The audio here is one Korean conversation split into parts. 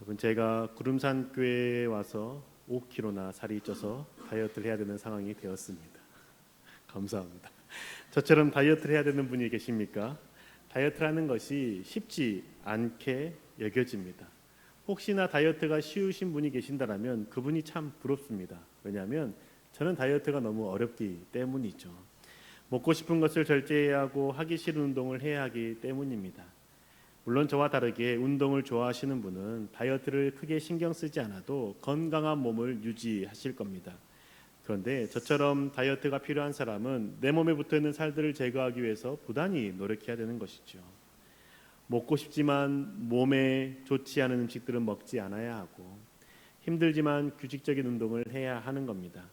여러분, 제가 구름산 교회에 와서 5kg나 살이 쪄서 다이어트를 해야 되는 상황이 되었습니다. 감사합니다. 저처럼 다이어트를 해야 되는 분이 계십니까? 다이어트라는 것이 쉽지 않게 여겨집니다. 혹시나 다이어트가 쉬우신 분이 계신다면 그분이 참 부럽습니다. 왜냐하면 저는 다이어트가 너무 어렵기 때문이죠. 먹고 싶은 것을 절제해야 하고 하기 싫은 운동을 해야 하기 때문입니다. 물론 저와 다르게 운동을 좋아하시는 분은 다이어트를 크게 신경 쓰지 않아도 건강한 몸을 유지하실 겁니다. 그런데 저처럼 다이어트가 필요한 사람은 내 몸에 붙어있는 살들을 제거하기 위해서 부단히 노력해야 되는 것이죠. 먹고 싶지만 몸에 좋지 않은 음식들은 먹지 않아야 하고 힘들지만 규칙적인 운동을 해야 하는 겁니다.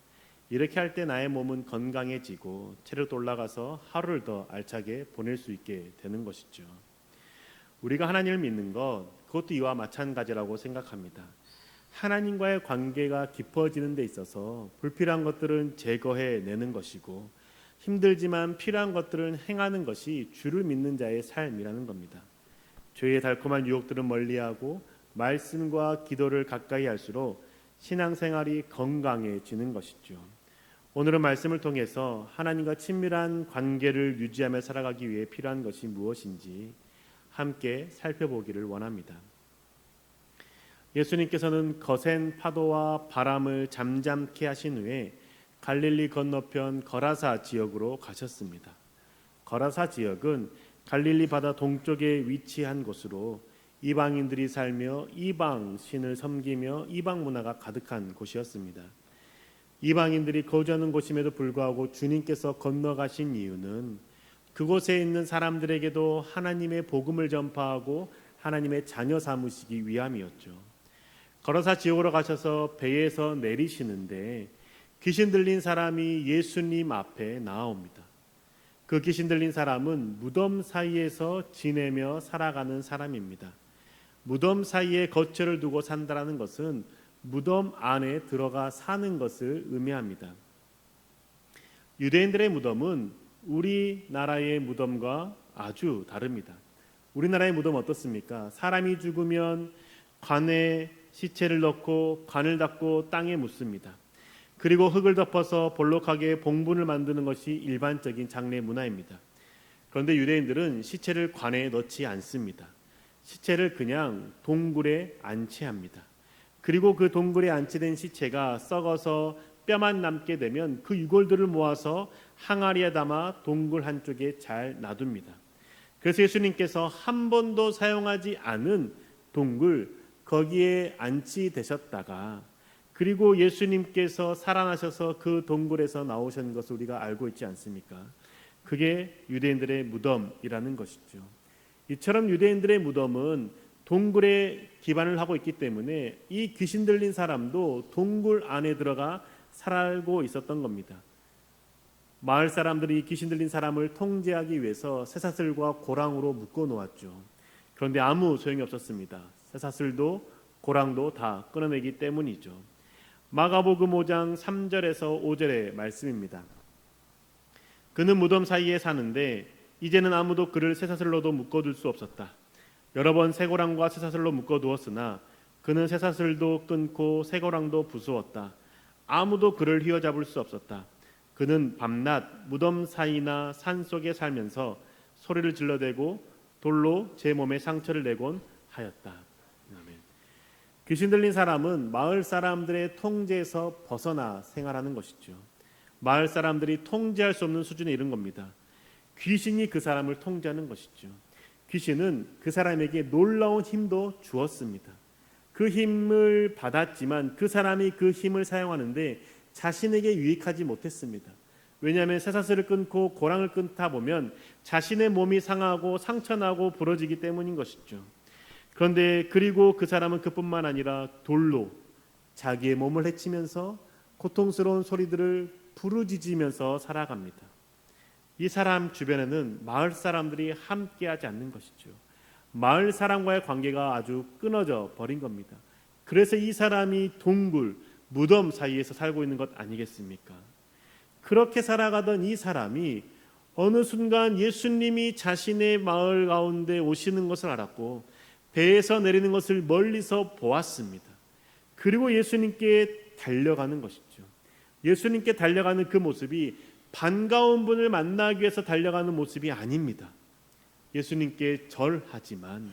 이렇게 할 때 나의 몸은 건강해지고 체력도 올라가서 하루를 더 알차게 보낼 수 있게 되는 것이죠. 우리가 하나님을 믿는 것, 그것도 이와 마찬가지라고 생각합니다. 하나님과의 관계가 깊어지는 데 있어서 불필요한 것들은 제거해내는 것이고 힘들지만 필요한 것들은 행하는 것이 주를 믿는 자의 삶이라는 겁니다. 죄의 달콤한 유혹들은 멀리하고 말씀과 기도를 가까이 할수록 신앙생활이 건강해지는 것이죠. 오늘은 말씀을 통해서 하나님과 친밀한 관계를 유지하며 살아가기 위해 필요한 것이 무엇인지 함께 살펴보기를 원합니다. 예수님께서는 거센 파도와 바람을 잠잠케 하신 후에 갈릴리 건너편 거라사 지역으로 가셨습니다. 거라사 지역은 갈릴리 바다 동쪽에 위치한 곳으로 이방인들이 살며 이방 신을 섬기며 이방 문화가 가득한 곳이었습니다. 이방인들이 거주하는 곳임에도 불구하고 주님께서 건너가신 이유는 그곳에 있는 사람들에게도 하나님의 복음을 전파하고 하나님의 자녀 삼으시기 위함이었죠. 거라사 지역으로 가셔서 배에서 내리시는데 귀신 들린 사람이 예수님 앞에 나아옵니다. 그 귀신 들린 사람은 무덤 사이에서 지내며 살아가는 사람입니다. 무덤 사이에 거처를 두고 산다는 것은 무덤 안에 들어가 사는 것을 의미합니다. 유대인들의 무덤은 우리나라의 무덤과 아주 다릅니다. 우리나라의 무덤 어떻습니까? 사람이 죽으면 관에 시체를 넣고 관을 닫고 땅에 묻습니다. 그리고 흙을 덮어서 볼록하게 봉분을 만드는 것이 일반적인 장례 문화입니다. 그런데 유대인들은 시체를 관에 넣지 않습니다. 시체를 그냥 동굴에 안치합니다. 그리고 그 동굴에 안치된 시체가 썩어서 뼈만 남게 되면 그 유골들을 모아서 항아리에 담아 동굴 한쪽에 잘 놔둡니다. 그래서 예수님께서 한 번도 사용하지 않은 동굴 거기에 안치되셨다가 그리고 예수님께서 살아나셔서 그 동굴에서 나오신 것을 우리가 알고 있지 않습니까? 그게 유대인들의 무덤이라는 것이죠. 이처럼 유대인들의 무덤은 동굴에 기반을 하고 있기 때문에 이 귀신 들린 사람도 동굴 안에 들어가 살고 있었던 겁니다. 마을 사람들이 귀신 들린 사람을 통제하기 위해서 쇠사슬과 고랑으로 묶어 놓았죠. 그런데 아무 소용이 없었습니다. 쇠사슬도 고랑도 다 끊어내기 때문이죠. 마가복음 5장 3절에서 5절의 말씀입니다. 그는 무덤 사이에 사는데 이제는 아무도 그를 쇠사슬로도 묶어둘 수 없었다. 여러 번 쇠고랑과 쇠사슬로 묶어두었으나 그는 쇠사슬도 끊고 쇠고랑도 부수었다. 아무도 그를 휘어잡을 수 없었다. 그는 밤낮 무덤 사이나 산속에 살면서 소리를 질러대고 돌로 제 몸에 상처를 내곤 하였다. 아멘. 귀신 들린 사람은 마을 사람들의 통제에서 벗어나 생활하는 것이죠. 마을 사람들이 통제할 수 없는 수준에 이른 겁니다. 귀신이 그 사람을 통제하는 것이죠. 귀신은 그 사람에게 놀라운 힘도 주었습니다. 그 힘을 받았지만 그 사람이 그 힘을 사용하는데 자신에게 유익하지 못했습니다. 왜냐하면 쇠사슬을 끊고 고랑을 끊다 보면 자신의 몸이 상하고 상처나고 부러지기 때문인 것이죠. 그런데 그리고 그 사람은 그뿐만 아니라 돌로 자기의 몸을 해치면서 고통스러운 소리들을 부르짖으면서 살아갑니다. 이 사람 주변에는 마을 사람들이 함께하지 않는 것이죠. 마을 사람과의 관계가 아주 끊어져 버린 겁니다. 그래서 이 사람이 동굴, 무덤 사이에서 살고 있는 것 아니겠습니까? 그렇게 살아가던 이 사람이 어느 순간 예수님이 자신의 마을 가운데 오시는 것을 알았고 배에서 내리는 것을 멀리서 보았습니다. 그리고 예수님께 달려가는 것이죠. 예수님께 달려가는 그 모습이 반가운 분을 만나기 위해서 달려가는 모습이 아닙니다. 예수님께 절하지만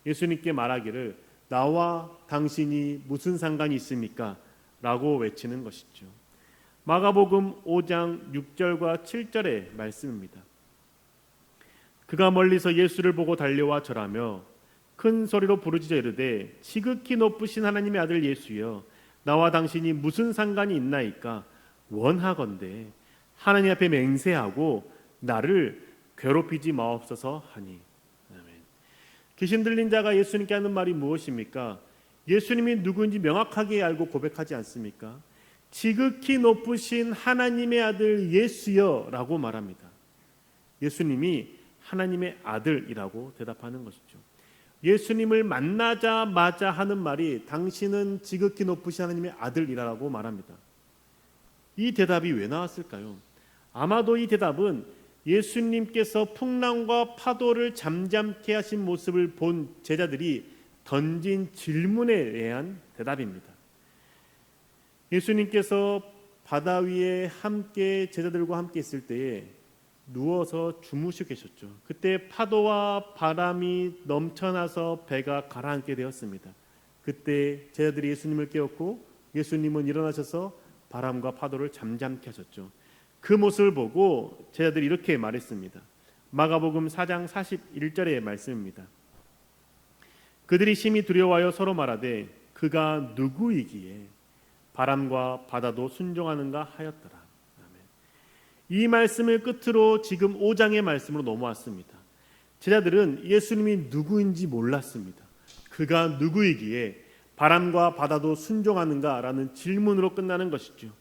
예수님께 말하기를 나와 당신이 무슨 상관이 있습니까? 라고 외치는 것이죠. 마가복음 5장 6절과 7절의 말씀입니다. 그가 멀리서 예수를 보고 달려와 절하며 큰 소리로 부르짖어 이르되 지극히 높으신 하나님의 아들 예수여 나와 당신이 무슨 상관이 있나이까? 원하건대 하나님 앞에 맹세하고 나를 괴롭히지 마옵소서 하니. 아멘. 귀신 들린 자가 예수님께 하는 말이 무엇입니까? 예수님이 누구인지 명확하게 알고 고백하지 않습니까? 지극히 높으신 하나님의 아들 예수여 라고 말합니다. 예수님이 하나님의 아들이라고 대답하는 것이죠. 예수님을 만나자마자 하는 말이 당신은 지극히 높으신 하나님의 아들이라고 말합니다. 이 대답이 왜 나왔을까요? 아마도 이 대답은 예수님께서 풍랑과 파도를 잠잠케 하신 모습을 본 제자들이 던진 질문에 대한 대답입니다. 예수님께서 바다 위에 함께 제자들과 함께 있을 때에 누워서 주무시고 계셨죠. 그때 파도와 바람이 넘쳐나서 배가 가라앉게 되었습니다. 그때 제자들이 예수님을 깨웠고 예수님은 일어나셔서 바람과 파도를 잠잠케 하셨죠. 그 모습을 보고 제자들이 이렇게 말했습니다. 마가복음 4장 41절의 말씀입니다. 그들이 심히 두려워하여 서로 말하되 그가 누구이기에 바람과 바다도 순종하는가 하였더라. 아멘. 이 말씀을 끝으로 지금 5장의 말씀으로 넘어왔습니다. 제자들은 예수님이 누구인지 몰랐습니다. 그가 누구이기에 바람과 바다도 순종하는가라는 질문으로 끝나는 것이죠.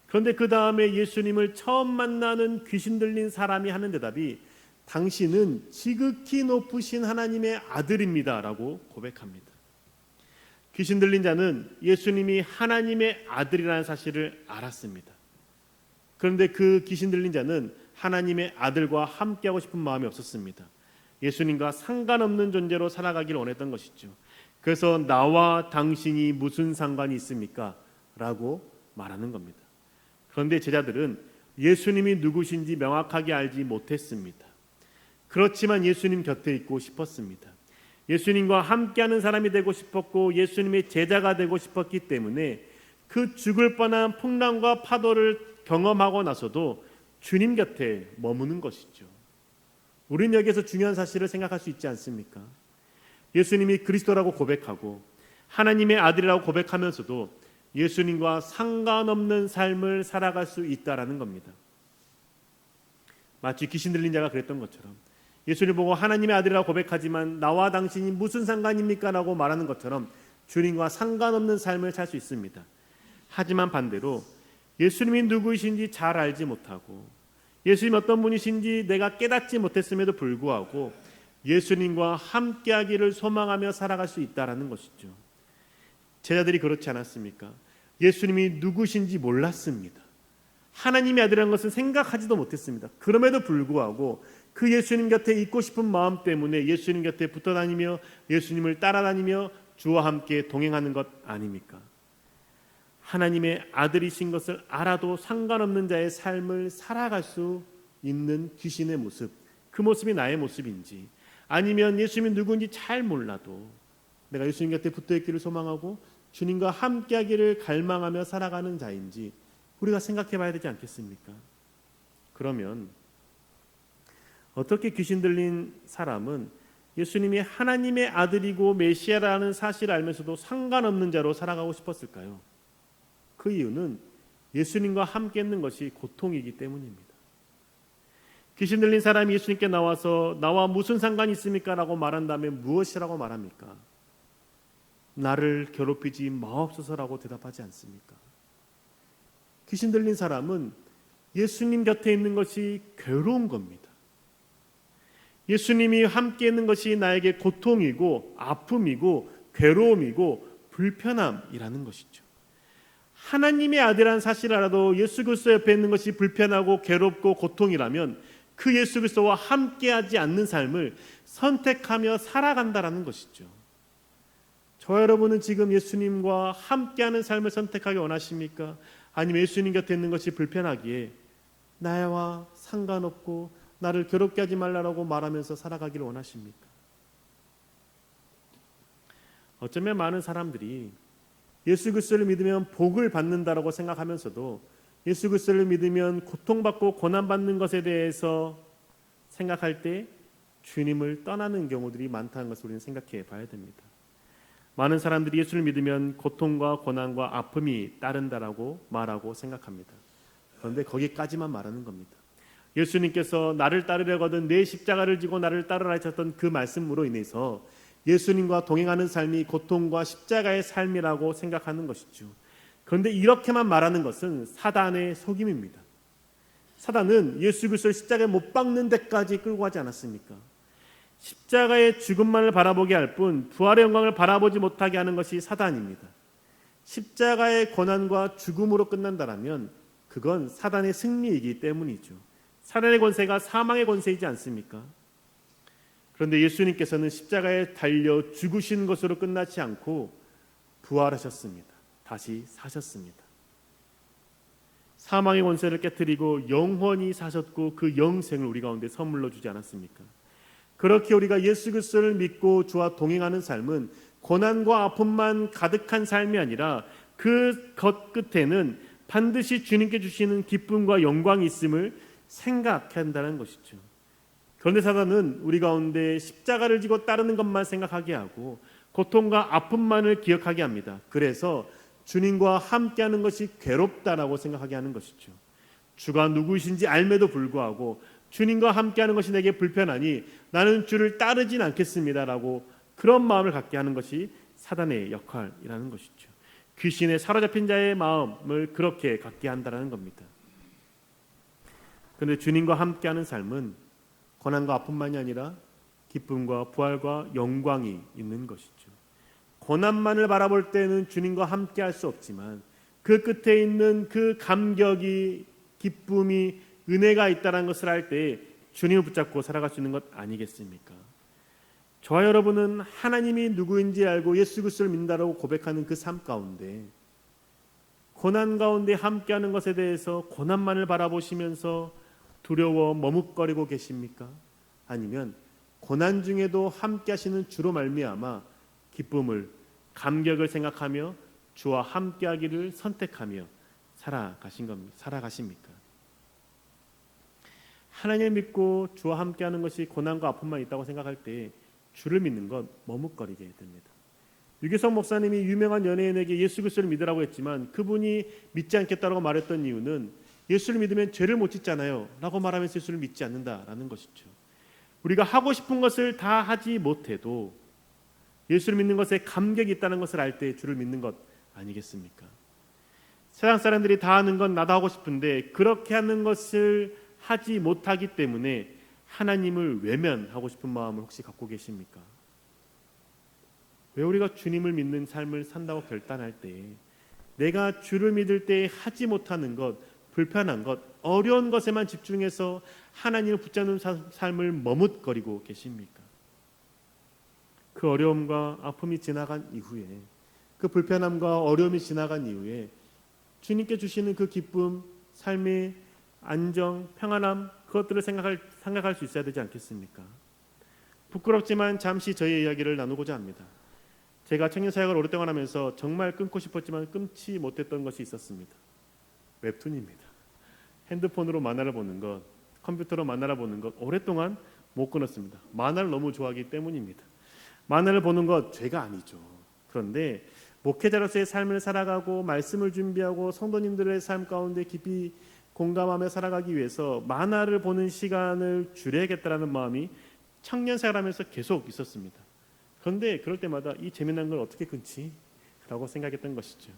그런데 그 다음에 예수님을 처음 만나는 귀신 들린 사람이 하는 대답이 당신은 지극히 높으신 하나님의 아들입니다 라고 고백합니다. 귀신 들린 자는 예수님이 하나님의 아들이라는 사실을 알았습니다. 그런데 그 귀신 들린 자는 하나님의 아들과 함께하고 싶은 마음이 없었습니다. 예수님과 상관없는 존재로 살아가길 원했던 것이죠. 그래서 나와 당신이 무슨 상관이 있습니까? 라고 말하는 겁니다. 그런데 제자들은 예수님이 누구신지 명확하게 알지 못했습니다. 그렇지만 예수님 곁에 있고 싶었습니다. 예수님과 함께하는 사람이 되고 싶었고 예수님의 제자가 되고 싶었기 때문에 그 죽을 뻔한 풍랑과 파도를 경험하고 나서도 주님 곁에 머무는 것이죠. 우리는 여기에서 중요한 사실을 생각할 수 있지 않습니까? 예수님이 그리스도라고 고백하고 하나님의 아들이라고 고백하면서도 예수님과 상관없는 삶을 살아갈 수 있다라는 겁니다. 마치 귀신 들린 자가 그랬던 것처럼 예수를 보고 하나님의 아들이라고 고백하지만 나와 당신이 무슨 상관입니까? 라고 말하는 것처럼 주님과 상관없는 삶을 살 수 있습니다. 하지만 반대로 예수님이 누구이신지 잘 알지 못하고 예수님이 어떤 분이신지 내가 깨닫지 못했음에도 불구하고 예수님과 함께하기를 소망하며 살아갈 수 있다는 것이죠. 제자들이 그렇지 않았습니까? 예수님이 누구신지 몰랐습니다. 하나님의 아들이라는 것은 생각하지도 못했습니다. 그럼에도 불구하고 그 예수님 곁에 있고 싶은 마음 때문에 예수님 곁에 붙어 다니며 예수님을 따라다니며 주와 함께 동행하는 것 아닙니까? 하나님의 아들이신 것을 알아도 상관없는 자의 삶을 살아갈 수 있는 귀신의 모습, 그 모습이 나의 모습인지, 아니면 예수님이 누구인지 잘 몰라도 내가 예수님 곁에 붙어있기를 소망하고 주님과 함께하기를 갈망하며 살아가는 자인지 우리가 생각해 봐야 되지 않겠습니까? 그러면 어떻게 귀신 들린 사람은 예수님이 하나님의 아들이고 메시아라는 사실을 알면서도 상관없는 자로 살아가고 싶었을까요? 그 이유는 예수님과 함께 있는 것이 고통이기 때문입니다. 귀신 들린 사람이 예수님께 나와서 나와 무슨 상관이 있습니까? 라고 말한다면 무엇이라고 말합니까? 나를 괴롭히지 마옵소서라고 대답하지 않습니까? 귀신 들린 사람은 예수님 곁에 있는 것이 괴로운 겁니다. 예수님이 함께 있는 것이 나에게 고통이고 아픔이고 괴로움이고 불편함이라는 것이죠. 하나님의 아들이라는 사실을 알아도 예수 그리스도 옆에 있는 것이 불편하고 괴롭고 고통이라면 그 예수 그리스도와 함께하지 않는 삶을 선택하며 살아간다라는 것이죠. 저와 여러분은 지금 예수님과 함께하는 삶을 선택하기 원하십니까? 아니면 예수님 곁에 있는 것이 불편하기에 나와 상관없고 나를 괴롭게 하지 말라고 말하면서 살아가기를 원하십니까? 어쩌면 많은 사람들이 예수 그리스도를 믿으면 복을 받는다라고 생각하면서도 예수 그리스도를 믿으면 고통받고 고난받는 것에 대해서 생각할 때 주님을 떠나는 경우들이 많다는 것을 우리는 생각해 봐야 됩니다. 많은 사람들이 예수를 믿으면 고통과 고난과 아픔이 따른다라고 말하고 생각합니다. 그런데 거기까지만 말하는 겁니다. 예수님께서 나를 따르려거든 내 십자가를 지고 나를 따르라 하셨던 그 말씀으로 인해서 예수님과 동행하는 삶이 고통과 십자가의 삶이라고 생각하는 것이죠. 그런데 이렇게만 말하는 것은 사단의 속임입니다. 사단은 예수 그리스도를 십자가에 못 박는 데까지 끌고 가지 않았습니까? 십자가의 죽음만을 바라보게 할 뿐 부활의 영광을 바라보지 못하게 하는 것이 사단입니다. 십자가의 고난과 죽음으로 끝난다면 그건 사단의 승리이기 때문이죠. 사단의 권세가 사망의 권세이지 않습니까? 그런데 예수님께서는 십자가에 달려 죽으신 것으로 끝나지 않고 부활하셨습니다. 다시 사셨습니다. 사망의 권세를 깨뜨리고 영원히 사셨고 그 영생을 우리 가운데 선물로 주지 않았습니까? 그렇게 우리가 예수 그리스도를 믿고 주와 동행하는 삶은 고난과 아픔만 가득한 삶이 아니라 그 것 끝에는 반드시 주님께 주시는 기쁨과 영광이 있음을 생각해야 한다는 것이죠. 그런데 사단은 우리 가운데 십자가를 지고 따르는 것만 생각하게 하고 고통과 아픔만을 기억하게 합니다. 그래서 주님과 함께하는 것이 괴롭다라고 생각하게 하는 것이죠. 주가 누구이신지 알매도 불구하고 주님과 함께하는 것이 내게 불편하니 나는 주를 따르진 않겠습니다라고 그런 마음을 갖게 하는 것이 사단의 역할이라는 것이죠. 귀신에 사로잡힌 자의 마음을 그렇게 갖게 한다는 겁니다. 그런데 주님과 함께하는 삶은 고난과 아픔만이 아니라 기쁨과 부활과 영광이 있는 것이죠. 고난만을 바라볼 때는 주님과 함께할 수 없지만 그 끝에 있는 그 감격이 기쁨이 은혜가 있다는 것을 알 때 주님을 붙잡고 살아갈 수 있는 것 아니겠습니까? 저와 여러분은 하나님이 누구인지 알고 예수 그리스도를 믿는다고 고백하는 그 삶 가운데 고난 가운데 함께하는 것에 대해서 고난만을 바라보시면서 두려워 머뭇거리고 계십니까? 아니면 고난 중에도 함께하시는 주로 말미암아 기쁨을 감격을 생각하며 주와 함께하기를 선택하며 살아가십니까? 하나님을 믿고 주와 함께하는 것이 고난과 아픔만 있다고 생각할 때 주를 믿는 것 머뭇거리게 됩니다. 유계성 목사님이 유명한 연예인에게 예수 그리스도를 믿으라고 했지만 그분이 믿지 않겠다고 말했던 이유는 예수를 믿으면 죄를 못 짓잖아요 라고 말하면서 예수를 믿지 않는다라는 것이죠. 우리가 하고 싶은 것을 다 하지 못해도 예수를 믿는 것에 감격이 있다는 것을 알 때 주를 믿는 것 아니겠습니까? 세상 사람들이 다 하는 건 나도 하고 싶은데 그렇게 하는 것을 하지 못하기 때문에 하나님을 외면하고 싶은 마음을 혹시 갖고 계십니까? 왜 우리가 주님을 믿는 삶을 산다고 결단할 때 내가 주를 믿을 때 하지 못하는 것, 불편한 것, 어려운 것에만 집중해서 하나님을 붙잡는 삶을 머뭇거리고 계십니까? 그 어려움과 아픔이 지나간 이후에 그 불편함과 어려움이 지나간 이후에 주님께 주시는 그 기쁨, 삶의 안정, 평안함 그것들을 생각할 수 있어야 되지 않겠습니까? 부끄럽지만 잠시 저의 이야기를 나누고자 합니다. 제가 청년 사역을 오랫동안 하면서 정말 끊고 싶었지만 끊지 못했던 것이 있었습니다. 웹툰입니다. 핸드폰으로 만화를 보는 것, 컴퓨터로 만화를 보는 것 오랫동안 못 끊었습니다. 만화를 너무 좋아하기 때문입니다. 만화를 보는 것 죄가 아니죠. 그런데 목회자로서의 삶을 살아가고 말씀을 준비하고 성도님들의 삶 가운데 깊이 공감하며 살아가기 위해서 만화를 보는 시간을 줄여야겠다라는 마음이 청년 생활하면서 계속 있었습니다. 그런데 그럴 때마다 이 재미난 걸 어떻게 끊지? 라고 생각했던 것이죠.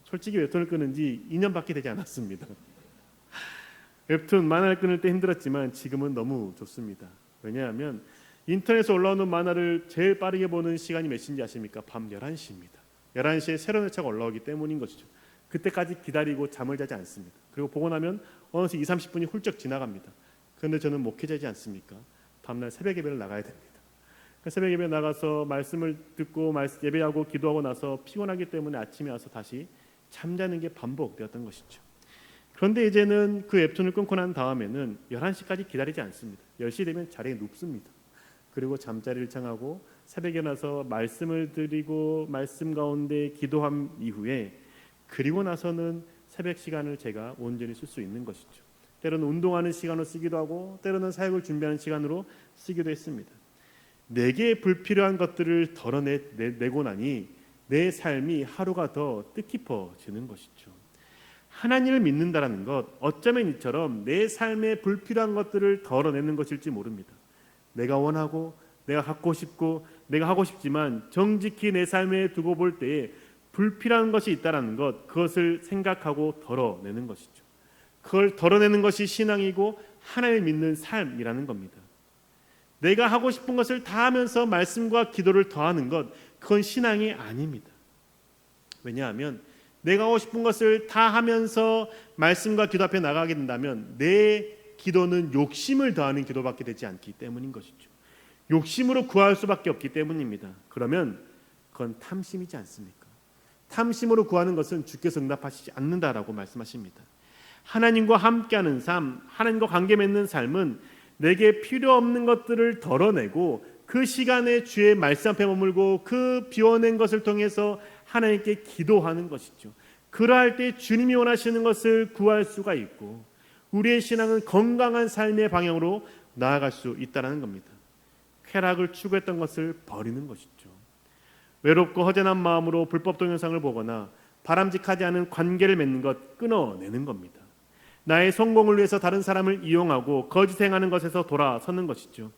솔직히 웹툰을 끊은 지 2년밖에 되지 않았습니다. 웹툰 만화를 끊을 때 힘들었지만 지금은 너무 좋습니다. 왜냐하면 인터넷에 올라오는 만화를 제일 빠르게 보는 시간이 몇 시인지 아십니까? 밤 11시입니다. 11시에 새로운 회차가 올라오기 때문인 것이죠. 그때까지 기다리고 잠을 자지 않습니다. 그리고 보고 나면 어느새 20-30분이 훌쩍 지나갑니다. 그런데 저는 목회자지 않습니까? 다음날 새벽 예배를 나가야 됩니다. 새벽 예배 나가서 말씀을 듣고 예배하고 기도하고 나서 피곤하기 때문에 아침에 와서 다시 잠자는 게 반복되었던 것이죠. 그런데 이제는 그 웹툰을 끊고 난 다음에는 11시까지 기다리지 않습니다. 10시 되면 자리에 눕습니다. 그리고 잠자리를 청하고 새벽에 나서 말씀을 드리고 말씀 가운데 기도한 이후에 그리고 나서는 새벽 시간을 제가 온전히 쓸 수 있는 것이죠. 때로는 운동하는 시간으로 쓰기도 하고 때로는 사역을 준비하는 시간으로 쓰기도 했습니다. 내게 불필요한 것들을 덜어내고 나니 내 삶이 하루가 더 뜻깊어지는 것이죠. 하나님을 믿는다라는 것, 어쩌면 이처럼 내 삶에 불필요한 것들을 덜어내는 것일지 모릅니다. 내가 원하고 내가 갖고 싶고 내가 하고 싶지만 정직히 내 삶에 두고 볼 때에 불필요한 것이 있다라는 것, 그것을 생각하고 덜어내는 것이죠. 그걸 덜어내는 것이 신앙이고 하나님을 믿는 삶이라는 겁니다. 내가 하고 싶은 것을 다 하면서 말씀과 기도를 더하는 것, 그건 신앙이 아닙니다. 왜냐하면 내가 하고 싶은 것을 다 하면서 말씀과 기도 앞에 나가게 된다면 내 기도는 욕심을 더하는 기도밖에 되지 않기 때문인 것이죠. 욕심으로 구할 수밖에 없기 때문입니다. 그러면 그건 탐심이지 않습니까? 탐심으로 구하는 것은 주께서 응답하시지 않는다라고 말씀하십니다. 하나님과 함께하는 삶, 하나님과 관계 맺는 삶은 내게 필요 없는 것들을 덜어내고 그 시간에 주의 말씀 앞에 머물고 그 비워낸 것을 통해서 하나님께 기도하는 것이죠. 그러할 때 주님이 원하시는 것을 구할 수가 있고 우리의 신앙은 건강한 삶의 방향으로 나아갈 수 있다는 겁니다. 쾌락을 추구했던 것을 버리는 것이죠. 외롭고 허전한 마음으로 불법 동영상을 보거나 바람직하지 않은 관계를 맺는 것 끊어내는 겁니다. 나의 성공을 위해서 다른 사람을 이용하고 거짓 행하는 것에서 돌아서는 것이죠.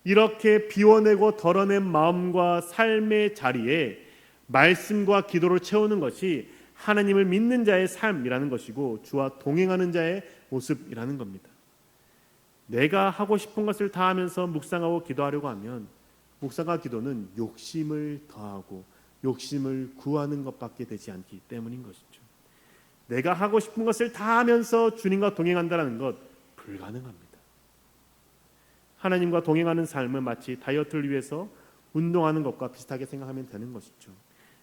이렇게 비워내고 덜어낸 마음과 삶의 자리에 말씀과 기도를 채우는 것이 하나님을 믿는 자의 삶이라는 것이고 주와 동행하는 자의 모습이라는 겁니다. 내가 하고 싶은 것을 다 하면서 묵상하고 기도하려고 하면 묵상과 기도는 욕심을 더하고 욕심을 구하는 것밖에 되지 않기 때문인 것이죠. 내가 하고 싶은 것을 다 하면서 주님과 동행한다는 것 불가능합니다. 하나님과 동행하는 삶은 마치 다이어트를 위해서 운동하는 것과 비슷하게 생각하면 되는 것이죠.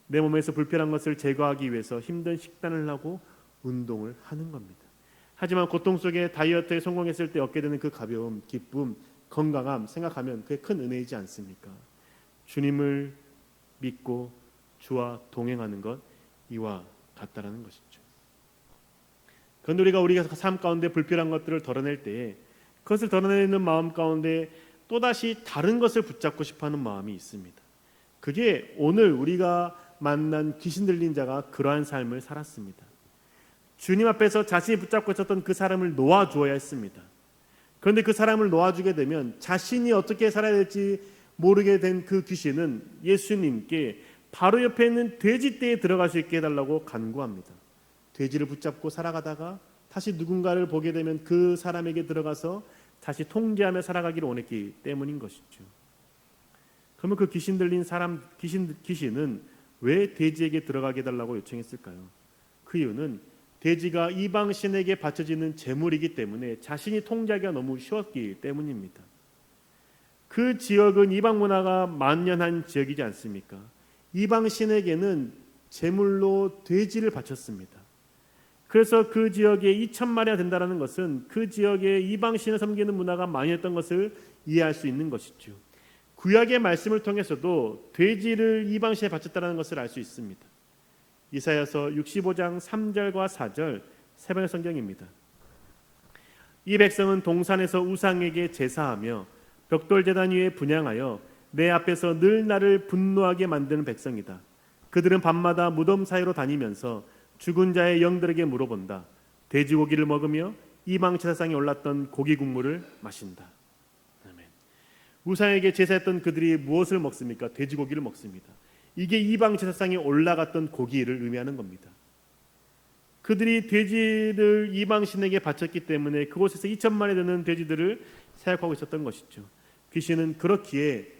내 몸에서 불필요한 것을 제거하기 위해서 힘든 식단을 하고 운동을 하는 겁니다. 하지만 고통 속에 다이어트에 성공했을 때 얻게 되는 그 가벼움, 기쁨, 건강함 생각하면 그게 큰 은혜이지 않습니까? 주님을 믿고 주와 동행하는 것 이와 같다라는 것이죠. 그런데 우리가 삶 가운데 불필요한 것들을 덜어낼 때에 그것을 덜어내는 마음 가운데 또다시 다른 것을 붙잡고 싶어하는 마음이 있습니다. 그게 오늘 우리가 만난 귀신 들린 자가 그러한 삶을 살았습니다. 주님 앞에서 자신이 붙잡고 있었던 그 사람을 놓아주어야 했습니다. 그런데 그 사람을 놓아주게 되면 자신이 어떻게 살아야 될지 모르게 된 그 귀신은 예수님께 바로 옆에 있는 돼지떼에 들어갈 수 있게 해달라고 간구합니다. 돼지를 붙잡고 살아가다가 다시 누군가를 보게 되면 그 사람에게 들어가서 다시 통제하며 살아가기를 원했기 때문인 것이죠. 그러면 그 귀신 들린 사람, 귀신은 왜 돼지에게 들어가게 해달라고 요청했을까요? 그 이유는 돼지가 이방 신에게 바쳐지는 제물이기 때문에 자신이 통제하기가 너무 쉬웠기 때문입니다. 그 지역은 이방 문화가 만연한 지역이지 않습니까? 이방 신에게는 제물로 돼지를 바쳤습니다. 그래서 그 지역에 2,000마리가 된다는 것은 그 지역에 이방 신을 섬기는 문화가 만연했던 것을 이해할 수 있는 것이죠. 구약의 말씀을 통해서도 돼지를 이방 신에 바쳤다는 것을 알 수 있습니다. 이사야서 65장 3절과 4절 세 번의 성경입니다. 이 백성은 동산에서 우상에게 제사하며 벽돌 제단 위에 분향하여 내 앞에서 늘 나를 분노하게 만드는 백성이다. 그들은 밤마다 무덤 사이로 다니면서 죽은 자의 영들에게 물어본다. 돼지고기를 먹으며 이방 제사상에 올랐던 고기 국물을 마신다. 아멘. 우상에게 제사했던 그들이 무엇을 먹습니까? 돼지고기를 먹습니다. 이게 이방 제사상에 올라갔던 고기를 의미하는 겁니다. 그들이 돼지를 이방 신에게 바쳤기 때문에 그곳에서 2,000마리 되는 돼지들을 사육하고 있었던 것이죠. 귀신은 그렇기에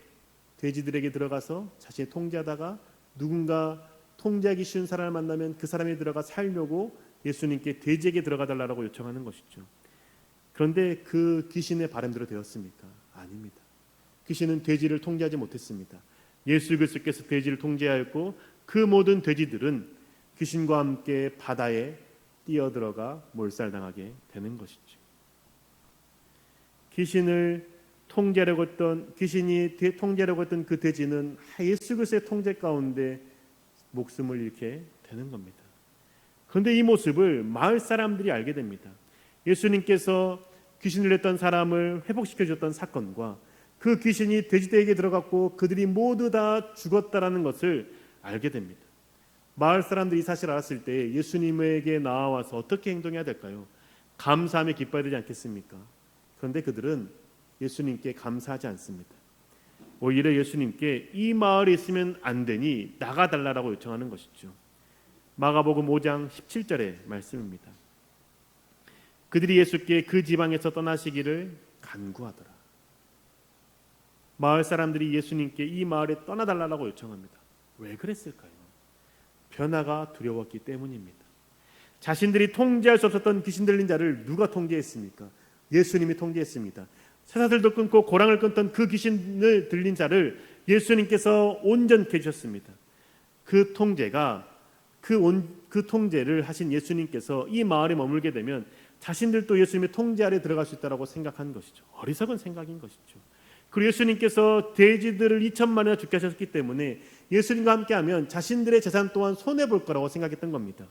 돼지들에게 들어가서 자신이 통제하다가 누군가 통제하기 쉬운 사람을 만나면 그 사람이 들어가 살려고 예수님께 돼지에게 들어가 달라고 요청하는 것이죠. 그런데 그 귀신의 바람대로 되었습니까? 아닙니다. 귀신은 돼지를 통제하지 못했습니다. 예수 그리스도께서 돼지를 통제하였고 그 모든 돼지들은 귀신과 함께 바다에 뛰어들어가 몰살당하게 되는 것이죠. 귀신이 통제하려고 했던 그 돼지는 예수 그리스도의 통제 가운데 목숨을 잃게 되는 겁니다. 그런데 이 모습을 마을 사람들이 알게 됩니다. 예수님께서 귀신을 냈던 사람을 회복시켜 줬던 사건과 그 귀신이 돼지떼에게 들어갔고 그들이 모두 다 죽었다라는 것을 알게 됩니다. 마을 사람들이 이 사실을 알았을 때 예수님에게 나와서 어떻게 행동해야 될까요? 감사하며 기뻐야 되지 않겠습니까? 그런데 그들은 예수님께 감사하지 않습니다. 오히려 예수님께 이 마을에 있으면 안 되니 나가달라고 요청하는 것이죠. 마가복음 5장 17절의 말씀입니다. 그들이 예수께 그 지방에서 떠나시기를 간구하더라. 마을 사람들이 예수님께 이 마을에 떠나달라고 요청합니다. 왜 그랬을까요? 변화가 두려웠기 때문입니다. 자신들이 통제할 수 없었던 귀신 들린 자를 누가 통제했습니까? 예수님이 통제했습니다. 새사슬도 끊고 고랑을 끊던 그 귀신을 들린 자를 예수님께서 온전케 해주셨습니다. 그 통제를 하신 예수님께서 이 마을에 머물게 되면 자신들도 예수님의 통제 아래 들어갈 수 있다고 생각한 것이죠. 어리석은 생각인 것이죠. 그리고 예수님께서 돼지들을 2천만이나 죽게 하셨기 때문에 예수님과 함께하면 자신들의 재산 또한 손해볼 거라고 생각했던 겁니다.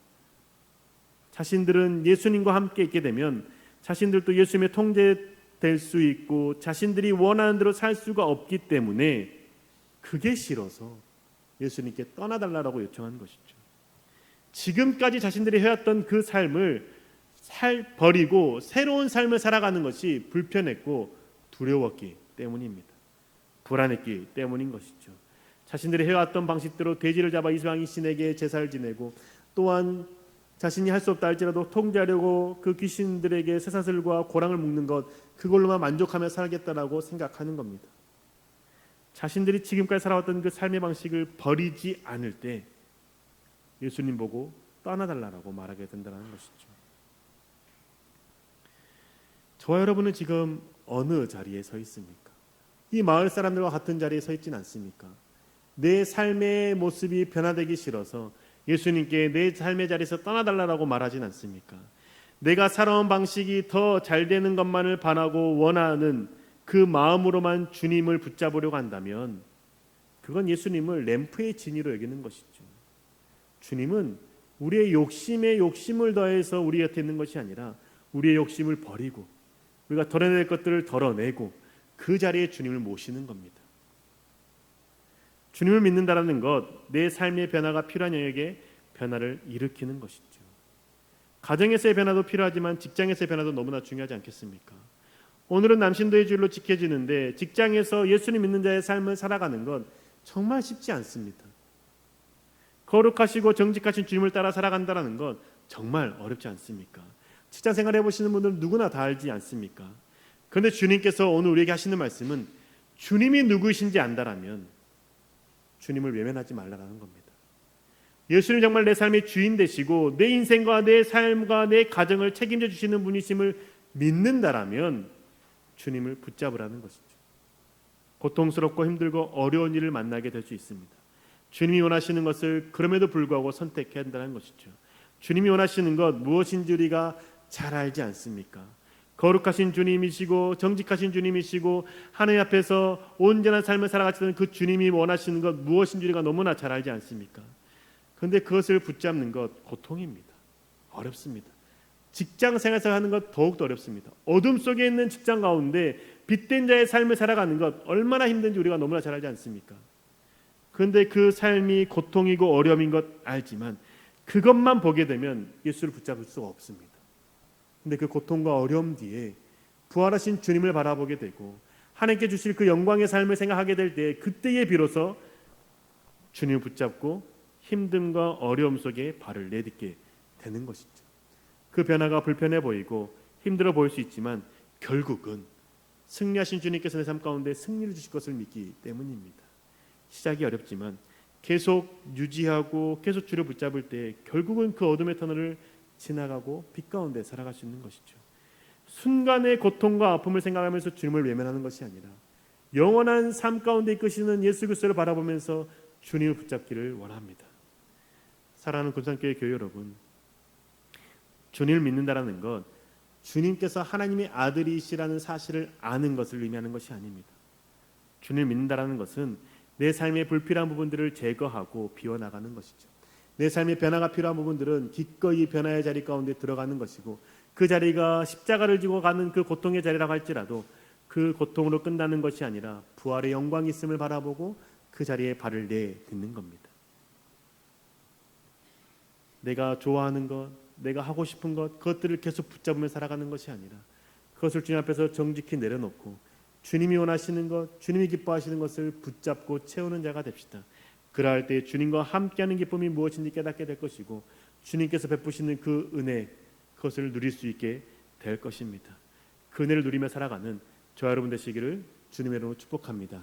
자신들은 예수님과 함께 있게 되면 자신들도 예수님의 통제될 수 있고 자신들이 원하는 대로 살 수가 없기 때문에 그게 싫어서 예수님께 떠나달라고 요청한 것이죠. 지금까지 자신들이 해왔던 그 삶을 버리고 새로운 삶을 살아가는 것이 불편했고 두려웠기 때문입니다. 불안했기 때문인 것이죠. 자신들이 해왔던 방식대로 돼지를 잡아 이방인 신에게 제사를 지내고 또한 자신이 할 수 없다 할지라도 통제하려고 그 귀신들에게 쇠사슬과 고랑을 묶는 것 그걸로만 만족하며 살겠다라고 생각하는 겁니다. 자신들이 지금까지 살아왔던 그 삶의 방식을 버리지 않을 때 예수님 보고 떠나달라고 말하게 된다는 것이죠. 저와 여러분은 지금 어느 자리에 서 있습니까? 이 마을 사람들과 같은 자리에 서 있지는 않습니까? 내 삶의 모습이 변화되기 싫어서 예수님께 내 삶의 자리에서 떠나달라고 말하진 않습니까? 내가 살아온 방식이 더 잘 되는 것만을 바라고 원하는 그 마음으로만 주님을 붙잡으려고 한다면 그건 예수님을 램프의 진이로 여기는 것이죠. 주님은 우리의 욕심에 욕심을 더해서 우리 곁에 있는 것이 아니라 우리의 욕심을 버리고 우리가 덜어낼 것들을 덜어내고 그 자리에 주님을 모시는 겁니다. 주님을 믿는다라는 것, 내 삶의 변화가 필요한 영역에 변화를 일으키는 것이죠. 가정에서의 변화도 필요하지만 직장에서의 변화도 너무나 중요하지 않겠습니까? 오늘은 남신도의 주일로 지켜지는데 직장에서 예수님 믿는 자의 삶을 살아가는 건 정말 쉽지 않습니다. 거룩하시고 정직하신 주님을 따라 살아간다는 건 정말 어렵지 않습니까? 직장 생활 해보시는 분들은 누구나 다 알지 않습니까? 그런데 주님께서 오늘 우리에게 하시는 말씀은 주님이 누구이신지 안다라면 주님을 외면하지 말라라는 겁니다. 예수님 정말 내 삶의 주인 되시고 내 인생과 내 삶과 내 가정을 책임져 주시는 분이심을 믿는다라면 주님을 붙잡으라는 것이죠. 고통스럽고 힘들고 어려운 일을 만나게 될 수 있습니다. 주님이 원하시는 것을 그럼에도 불구하고 선택해야 한다는 것이죠. 주님이 원하시는 것 무엇인지 우리가 잘 알지 않습니까? 거룩하신 주님이시고 정직하신 주님이시고 하나님 앞에서 온전한 삶을 살아가시는 그 주님이 원하시는 것 무엇인지 우리가 너무나 잘 알지 않습니까? 그런데 그것을 붙잡는 것 고통입니다. 어렵습니다. 직장 생활에서 하는 것 더욱더 어렵습니다. 어둠 속에 있는 직장 가운데 빛된 자의 삶을 살아가는 것 얼마나 힘든지 우리가 너무나 잘 알지 않습니까? 그런데 그 삶이 고통이고 어려움인 것 알지만 그것만 보게 되면 예수를 붙잡을 수가 없습니다. 근데 그 고통과 어려움 뒤에 부활하신 주님을 바라보게 되고 하나님께 주실 그 영광의 삶을 생각하게 될 때 그때에 비로소 주님을 붙잡고 힘듦과 어려움 속에 발을 내딛게 되는 것이죠. 그 변화가 불편해 보이고 힘들어 보일 수 있지만 결국은 승리하신 주님께서 내 삶 가운데 승리를 주실 것을 믿기 때문입니다. 시작이 어렵지만 계속 유지하고 계속 주를 붙잡을 때 결국은 그 어둠의 터널을 지나가고 빛 가운데 살아갈 수 있는 것이죠. 순간의 고통과 아픔을 생각하면서 주님을 외면하는 것이 아니라 영원한 삶 가운데 이끄시는 예수 그리스도를 바라보면서 주님을 붙잡기를 원합니다. 사랑하는 군산교회 교회 여러분, 주님을 믿는다라는 것, 주님께서 하나님의 아들이시라는 사실을 아는 것을 의미하는 것이 아닙니다. 주님을 믿는다라는 것은 내 삶의 불필요한 부분들을 제거하고 비워나가는 것이죠. 내 삶의 변화가 필요한 부분들은 기꺼이 변화의 자리 가운데 들어가는 것이고, 그 자리가 십자가를 지고 가는 그 고통의 자리라고 할지라도 그 고통으로 끝나는 것이 아니라 부활의 영광이 있음을 바라보고 그 자리에 발을 내딛는 겁니다. 내가 좋아하는 것, 내가 하고 싶은 것, 그것들을 계속 붙잡으며 살아가는 것이 아니라 그것을 주님 앞에서 정직히 내려놓고 주님이 원하시는 것, 주님이 기뻐하시는 것을 붙잡고 채우는 자가 됩시다. 그러할 때 주님과 함께하는 기쁨이 무엇인지 깨닫게 될 것이고, 주님께서 베푸시는 그 은혜, 그것을 누릴 수 있게 될 것입니다. 그 은혜를 누리며 살아가는 저와 여러분 되시기를 주님의 이름으로 축복합니다.